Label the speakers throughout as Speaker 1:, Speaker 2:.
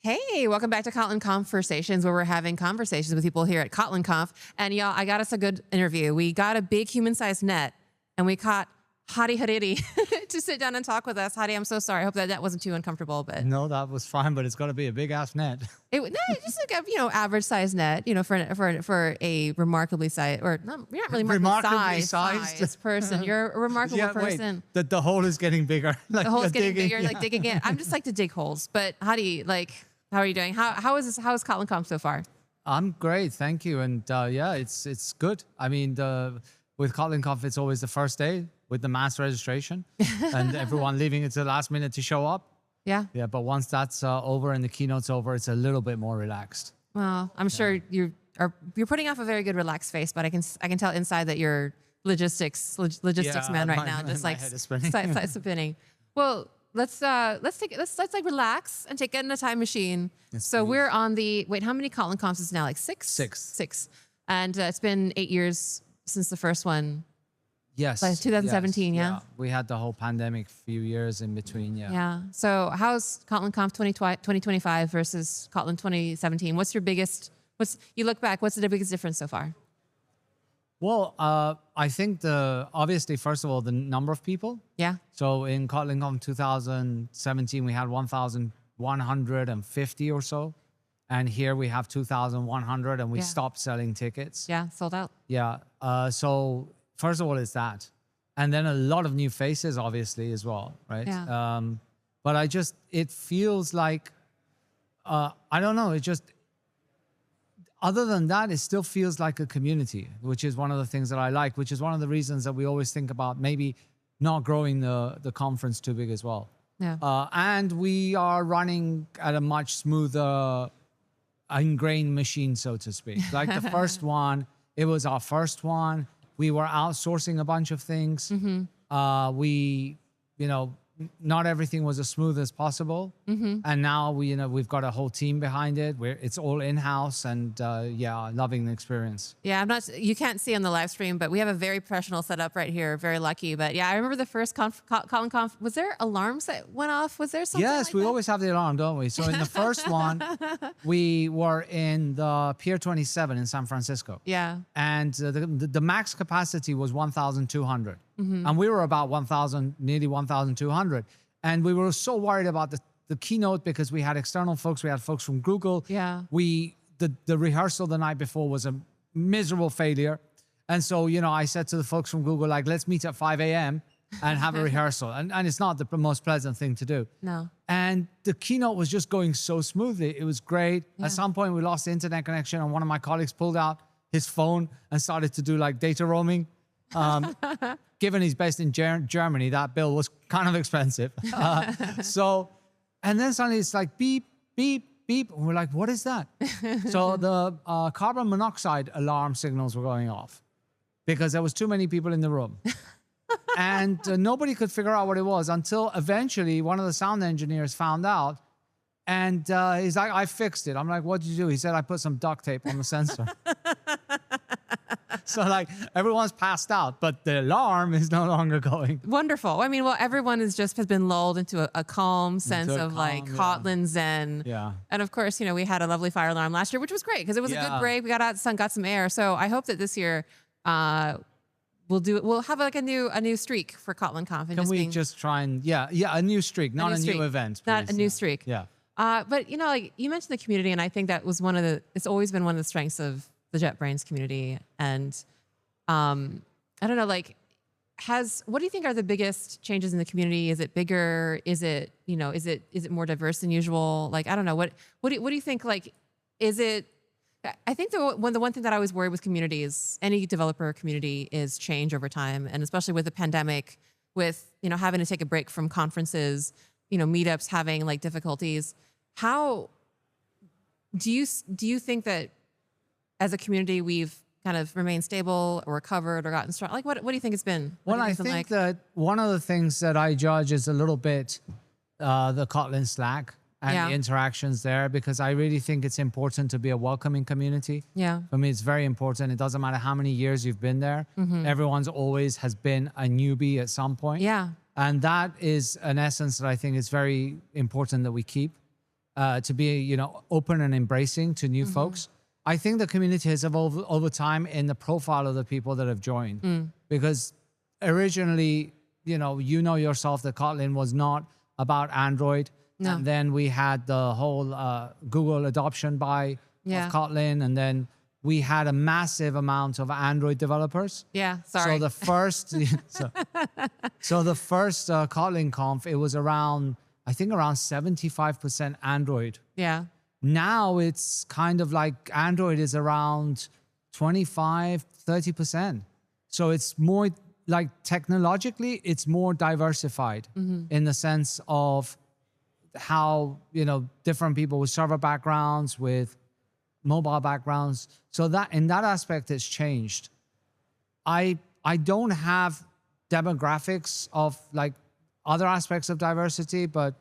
Speaker 1: Hey, welcome back to Kotlin Conversations, where we're having conversations with people here at Kotlin Conf. And y'all, I got us a good interview. We got a big human-sized net, and we caught Hadi Hariri to sit down and talk with us. Hadi, I'm so sorry. I hope that wasn't too uncomfortable, but
Speaker 2: No, that was fine, but it's got to be a big ass net.
Speaker 1: no, just like a average size net, for a remarkably sized, or not really
Speaker 2: Remarkably
Speaker 1: sized person. You're a remarkable person.
Speaker 2: Wait, the hole is getting bigger.
Speaker 1: The hole's getting bigger, like digging in. I'm just like to dig holes. But Hadi, how are you doing? How is Kotlin Conf so far?
Speaker 2: I'm great, thank you. And yeah, it's good. I mean, with Kotlin Conf, it's always the first day with the mass registration and everyone leaving it to the last minute to show up.
Speaker 1: Yeah.
Speaker 2: Yeah, but once that's over and the keynote's over, it's a little bit more relaxed.
Speaker 1: Well, I'm sure you're putting off a very good relaxed face, but I can tell inside that you're logistics man right now, just like side spinning. Well, let's relax and take it in a time machine.
Speaker 2: Yes,
Speaker 1: so
Speaker 2: please.
Speaker 1: we're on the how many Kotlin Confs is now? Like six?
Speaker 2: Six.
Speaker 1: And it's been 8 years since the first one.
Speaker 2: Yes.
Speaker 1: Like 2017,
Speaker 2: yes,
Speaker 1: yeah?
Speaker 2: We had the whole pandemic few years in between,
Speaker 1: Yeah. So how's Kotlin Conf 2025 versus Kotlin 2017? You look back, what's the biggest difference so far?
Speaker 2: Well, I think obviously, first of all, the number of people.
Speaker 1: Yeah.
Speaker 2: So in Kotlin Conf 2017, we had 1,150 or so. And here we have 2,100 and we stopped selling tickets.
Speaker 1: Yeah, sold out.
Speaker 2: Yeah. So first of all, it's that. And then a lot of new faces, obviously, as well, right?
Speaker 1: Yeah.
Speaker 2: But it feels like, I don't know, other than that, it still feels like a community, which is one of the things that I like, which is one of the reasons that we always think about maybe not growing the conference too big as well.
Speaker 1: Yeah.
Speaker 2: And we are running at a much smoother, ingrained machine, so to speak. Like the first one, it was our first one. We were outsourcing a bunch of things. Mm-hmm. Not everything was as smooth as possible. Mm-hmm. And now we've got a whole team behind it where it's all in-house and loving the experience.
Speaker 1: Yeah, you can't see on the live stream, but we have a very professional setup right here. Very lucky. But yeah, I remember the first Kotlin Conf. Was there alarms that went off? Was there something
Speaker 2: Yes,
Speaker 1: like
Speaker 2: we
Speaker 1: that?
Speaker 2: always have the alarm, don't we? So in the first one, we were in the Pier 27 in San Francisco.
Speaker 1: Yeah.
Speaker 2: And the max capacity was 1,200. Mm-hmm. And we were about nearly 1,200. And we were so worried about the keynote because we had external folks. We had folks from Google.
Speaker 1: Yeah.
Speaker 2: The rehearsal the night before was a miserable failure. And so, I said to the folks from Google, let's meet at 5 a.m. and have a rehearsal. And it's not the most pleasant thing to do.
Speaker 1: No.
Speaker 2: And the keynote was just going so smoothly. It was great.
Speaker 1: Yeah.
Speaker 2: At some point, we lost the internet connection and one of my colleagues pulled out his phone and started to do data roaming. Given he's based in Germany, that bill was kind of expensive. And then suddenly it's like beep, beep, beep. And we're like, what is that? So the carbon monoxide alarm signals were going off because there was too many people in the room. And nobody could figure out what it was until eventually one of the sound engineers found out. And he's like, I fixed it. I'm like, what did you do? He said, I put some duct tape on the sensor. So everyone's passed out, but the alarm is no longer going.
Speaker 1: Wonderful. I mean, everyone has been lulled into a calm sense of Kotlin Zen.
Speaker 2: Yeah.
Speaker 1: And of course, we had a lovely fire alarm last year, which was great because it was a good break. We got out, got some air. So I hope that this year we'll have a new streak for Kotlin Conf.
Speaker 2: Can we just try and a new streak, not a new event, please.
Speaker 1: Not a new streak.
Speaker 2: Yeah.
Speaker 1: But you mentioned the community, and I think that was it's always been one of the strengths of the JetBrains community. And I don't know, what do you think are the biggest changes in the community? Is it bigger? Is it, is it more diverse than usual? I don't know. What do you think? Is it? I think the one thing that I always worry with communities, any developer community, is change over time, and especially with the pandemic, with having to take a break from conferences, meetups having difficulties. How do you think that as a community we've kind of remained stable or recovered or gotten strong? What do you think it's been?
Speaker 2: Well, I think that one of the things that I judge is a little bit the Kotlin Slack and the interactions there, because I really think it's important to be a welcoming community.
Speaker 1: Yeah.
Speaker 2: For me, it's very important. It doesn't matter how many years you've been there. Mm-hmm. Everyone's always has been a newbie at some point.
Speaker 1: Yeah.
Speaker 2: And that is an essence that I think is very important that we keep. to be, open and embracing to new folks. I think the community has evolved over time in the profile of the people that have joined. Because originally, you know yourself that Kotlin was not about Android.
Speaker 1: No.
Speaker 2: And then we had the whole Google adoption of Kotlin. And then we had a massive amount of Android developers.
Speaker 1: Yeah, sorry.
Speaker 2: So the first, so the first Kotlin Conf, it was around 75% Android.
Speaker 1: Yeah.
Speaker 2: Now it's kind of like Android is around 25, 30%. So it's more like technologically, it's more diversified in the sense of how, different people with server backgrounds, with mobile backgrounds. So that in that aspect, it's changed. I don't have demographics of like other aspects of diversity, but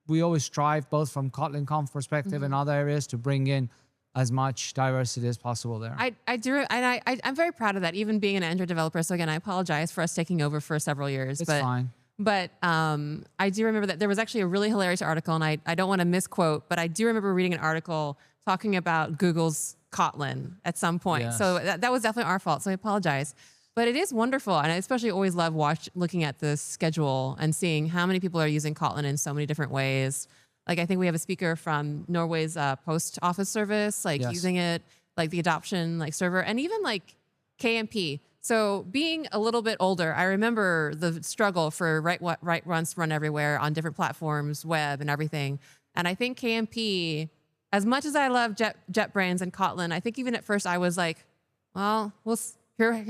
Speaker 2: we always strive both from Kotlin Conf perspective and other areas to bring in as much diversity as possible there.
Speaker 1: I do, and I'm very proud of that, even being an Android developer. So again, I apologize for us taking over for several years.
Speaker 2: It's fine.
Speaker 1: But I do remember that there was actually a really hilarious article, and I don't want to misquote, but I do remember reading an article talking about Google's Kotlin at some point.
Speaker 2: Yes.
Speaker 1: So that was definitely our fault, so I apologize. But it is wonderful, and I especially always love looking at the schedule and seeing how many people are using Kotlin in so many different ways. Like I think we have a speaker from Norway's post office service, using it, like the adoption server, and even like KMP. So being a little bit older, I remember the struggle for write runs run everywhere on different platforms, web and everything. And I think KMP, as much as I love JetBrains and Kotlin, I think even at first I was like, well, here's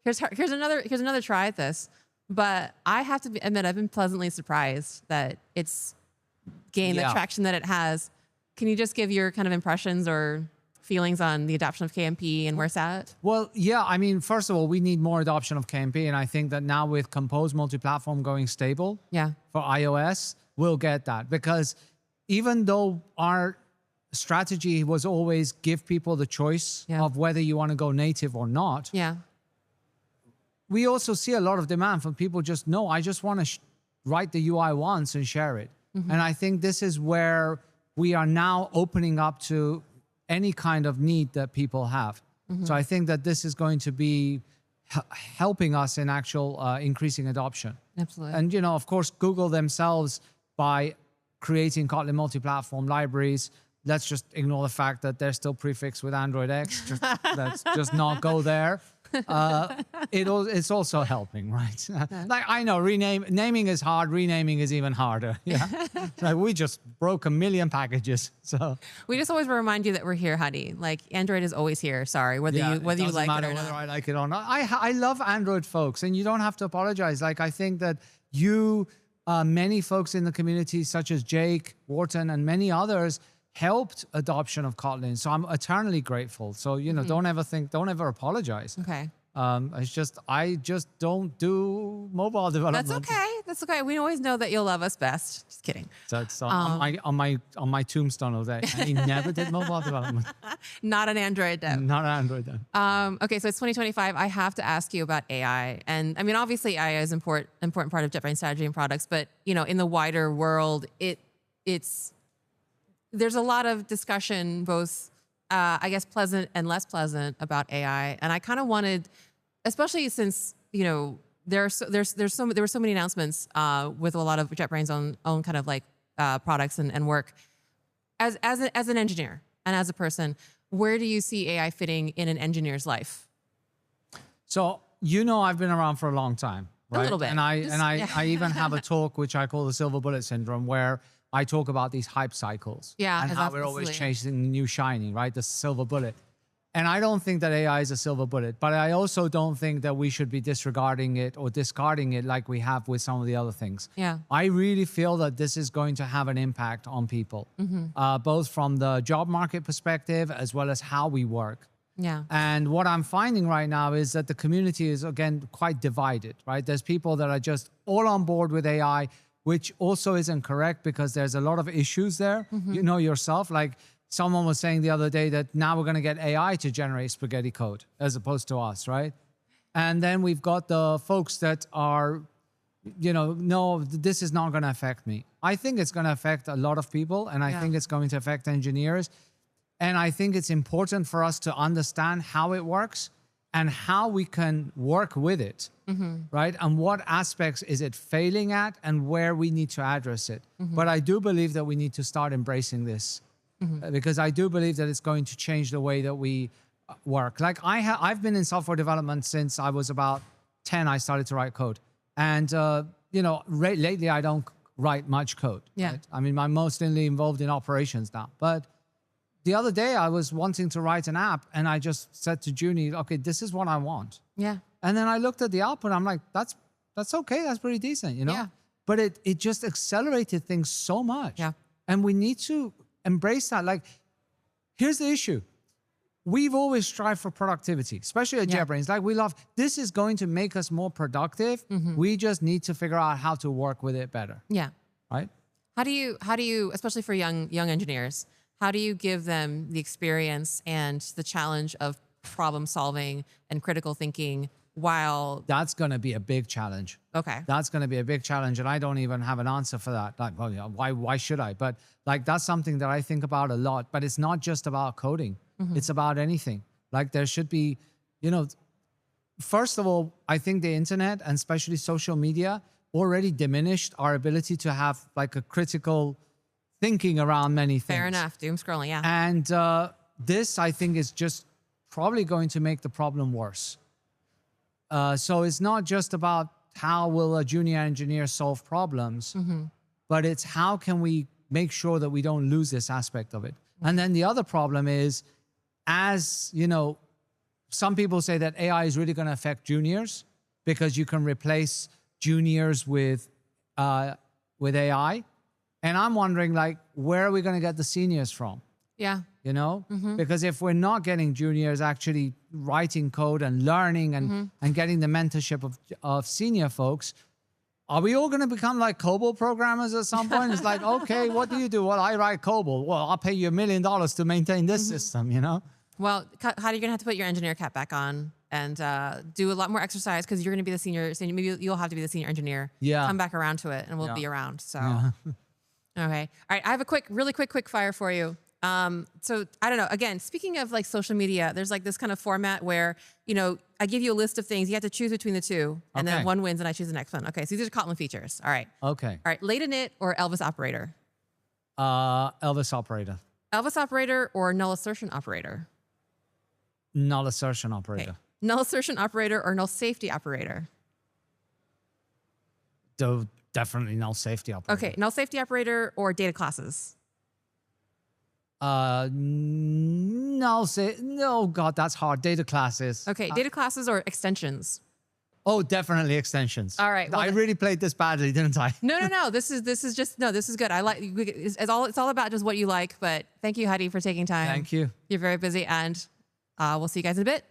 Speaker 1: another try at this. But I have to admit, I've been pleasantly surprised that it's gained the traction that it has. Can you just give your kind of impressions or feelings on the adoption of KMP and where it's at?
Speaker 2: Well, yeah, I mean, first of all, we need more adoption of KMP. And I think that now with Compose Multiplatform going stable for iOS, we'll get that. Because even though our strategy was always give people the choice of whether you want to go native or not, we also see a lot of demand from people I just want to write the UI once and share it. And I think this is where we are now opening up to any kind of need that people have. So I think that this is going to be helping us in actual increasing adoption.
Speaker 1: Absolutely.
Speaker 2: And, of course, Google themselves, by creating Kotlin multi-platform libraries, let's just ignore the fact that they're still prefixed with Android X. Let's just not go there. It's also helping, right? Like I know naming is hard, renaming is even harder. Yeah, like we just broke 1 million packages. So
Speaker 1: we just always remind you that we're here, Hadi. Like Android is always here. Sorry, whether you like it or not.
Speaker 2: It doesn't matter whether I like it or not. I love Android folks, and you don't have to apologize. Like I think that many folks in the community, such as Jake, Wharton, and many others, helped adoption of Kotlin. So I'm eternally grateful. So, don't ever apologize.
Speaker 1: Okay.
Speaker 2: I just don't do mobile development.
Speaker 1: That's okay. That's okay. We always know that you'll love us best. Just kidding.
Speaker 2: So it's on my tombstone all day. And he never did mobile development.
Speaker 1: Not an Android dev.
Speaker 2: Not an Android dev.
Speaker 1: Okay, so it's 2025. I have to ask you about AI. And I mean, obviously AI is important part of JetBrains strategy and products, but in the wider world, there's a lot of discussion, both, I guess, pleasant and less pleasant about AI. And I kind of wanted, especially since, there were so many announcements with a lot of JetBrains' own kind of like products and work. As an engineer and as a person, where do you see AI fitting in an engineer's life?
Speaker 2: So, I've been around for a long time, right?
Speaker 1: A little bit.
Speaker 2: And I even have a talk which I call the silver bullet syndrome, where I talk about these hype cycles and how we're always chasing the new shiny, right? The silver bullet. And I don't think that AI is a silver bullet, but I also don't think that we should be disregarding it or discarding it like we have with some of the other things.
Speaker 1: Yeah.
Speaker 2: I really feel that this is going to have an impact on people, both from the job market perspective as well as how we work.
Speaker 1: Yeah.
Speaker 2: And what I'm finding right now is that the community is, again, quite divided, right? There's people that are just all on board with AI, which also isn't correct because there's a lot of issues there. You know yourself, like someone was saying the other day that now we're going to get AI to generate spaghetti code as opposed to us, right? And then we've got the folks that are, no, this is not going to affect me. I think it's going to affect a lot of people, and I think it's going to affect engineers. And I think it's important for us to understand how it works and how we can work with it, right? And what aspects is it failing at and where we need to address it. But I do believe that we need to start embracing this because I do believe that it's going to change the way that we work. Like I've been in software development since I was about 10, I started to write code. And, you know, lately I don't write much code.
Speaker 1: Yeah.
Speaker 2: Right? I mean, I'm mostly involved in operations now. But the other day I was wanting to write an app and I just said to Junie, okay, this is what I want.
Speaker 1: Yeah.
Speaker 2: And then I looked at the output. I'm like, that's okay. That's pretty decent, you know?
Speaker 1: Yeah.
Speaker 2: But it just accelerated things so much.
Speaker 1: Yeah.
Speaker 2: And we need to embrace that. Like, here's the issue. We've always strived for productivity, especially at JetBrains. Like, we love, this is going to make us more productive. We just need to figure out how to work with it better.
Speaker 1: Yeah.
Speaker 2: Right?
Speaker 1: How do you, especially for young engineers, how do you give them the experience and the challenge of problem solving and critical thinking while...
Speaker 2: That's going to be a big challenge.
Speaker 1: Okay.
Speaker 2: That's going to be a big challenge. And I don't even have an answer for that. Like, well, yeah, why should I? But like, that's something that I think about a lot. But it's not just about coding. It's about anything. Like, there should be, you know, first of all, I think the internet and especially social media already diminished our ability to have like a critical thinking around many things.
Speaker 1: Fair enough. Doom scrolling, yeah.
Speaker 2: And this, I think, is just probably going to make the problem worse. So it's not just about how will a junior engineer solve problems, but it's how can we make sure that we don't lose this aspect of it. And then the other problem is, as you know, some people say that AI is really going to affect juniors because you can replace juniors with AI. And I'm wondering, like, where are we going to get the seniors from?
Speaker 1: Yeah.
Speaker 2: You know, because if we're not getting juniors actually writing code and learning and getting the mentorship of senior folks, are we all going to become like COBOL programmers at some point? It's like, okay, what do you do? Well, I write COBOL. Well, I'll pay you $1 million to maintain this system, you know?
Speaker 1: Well, Hadi, you're going to have to put your engineer cap back on and do a lot more exercise because you're going to be the senior. Maybe you'll have to be the senior engineer.
Speaker 2: Yeah.
Speaker 1: Come back around to it and we'll be around. So,
Speaker 2: Yeah.
Speaker 1: Okay. All right. I have a really quick fire for you. So I don't know, again, speaking of like social media, there's like this kind of format where, you know, I give you a list of things. You have to choose between the two and then one wins and I choose the next one. Okay. So these are Kotlin features. All right.
Speaker 2: Okay.
Speaker 1: All right. Late init or Elvis operator?
Speaker 2: Elvis operator.
Speaker 1: Elvis operator or null assertion operator?
Speaker 2: Null assertion operator.
Speaker 1: Okay. Null assertion operator or null safety operator?
Speaker 2: Definitely null safety operator.
Speaker 1: Okay. Null safety operator or data classes?
Speaker 2: No, God, that's hard. Data classes.
Speaker 1: Okay. Data classes or extensions?
Speaker 2: Oh, definitely extensions.
Speaker 1: All right. Well,
Speaker 2: I really played this badly, didn't I?
Speaker 1: No. This is good. I like it's all about just what you like. But thank you, Hadi, for taking time.
Speaker 2: Thank you.
Speaker 1: You're very busy, and we'll see you guys in a bit.